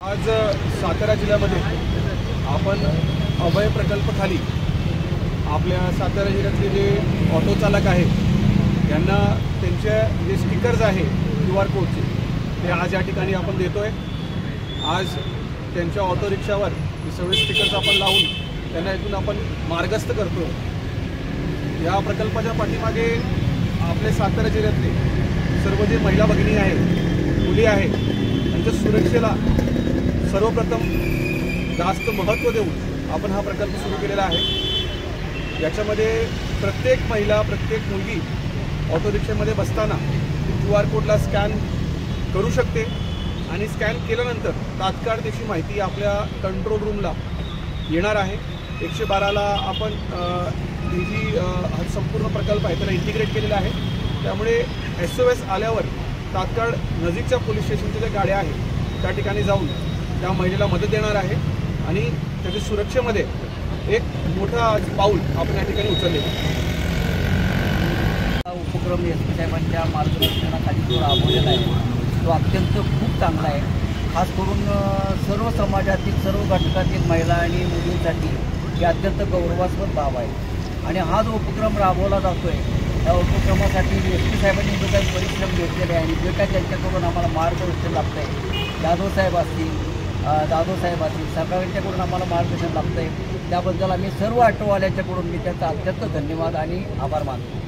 आज सातारा जिल्ह्यामध्ये आपण अभय प्रकल्पाखाली आपल्या सातारा जिल्ह्यातले जे ऑटो चालक आहेत यांना त्यांचे जे स्टिकर्स आहे QR कोडचे ते आज या ठिकाणी आपण देतोय। आज त्यांच्या ऑटो रिक्षावर हे सगळे स्टिकर्स आपण लावून त्यांना इथून आपण मार्गस्थ करतो। या प्रकल्पाच्या पाठीमागे आपले सातारा जिल्ह्यातले सर्व जे महिला भगिनी आहेत, मुली आहेत, त्यांच्या सुरक्षेला सर्वप्रथम जास्त महत्त्व देऊन आपण हा प्रकल्प सुरू केलेला आहे। याच्यामध्ये प्रत्येक महिला, प्रत्येक मुलगी ऑटो रिक्षामध्ये बसताना QR कोडला स्कॅन करू शकते आणि स्कॅन केल्यानंतर तात्काळ त्याची माहिती आपल्या कंट्रोल रूमला येणार आहे। 112ला आपण हा संपूर्ण प्रकल्प आहे त्याला इंटिग्रेट केलेला आहे। त्यामुळे SOS आल्यावर तात्काळ नजीकच्या पोलीस स्टेशनच्या ज्या गाड्या आहेत त्या ठिकाणी जाऊन त्या महिलेला मदत देणार आहे आणि त्याच्या सुरक्षेमध्ये एक मोठा पाऊल आपण या ठिकाणी उचलले। उपक्रम SP साहेबांच्या मार्गदर्शनाखाली जो राबवलेला आहे तो अत्यंत खूप चांगला आहे। खास करून सर्व समाजातील सर्व घटकातील महिला आणि मुलींसाठी ही अत्यंत गौरवास्पद बाब आहे आणि हा जो उपक्रम राबवला जातो आहे त्या उपक्रमासाठी SP साहेबांनी जो काही परिश्रम घेतलेले आहे आणि जे काही त्यांच्याकडून आम्हाला मार्गदर्शन लाभतं आहे, जाधव साहेब असतील, सरकारांच्याकडून आम्हाला मार्गदर्शन लाभतं आहे, त्याबद्दल आम्ही सर्व ऑटोवाल्यांच्याकडून मी त्याचा अत्यंत धन्यवाद आणि आभार मानतो।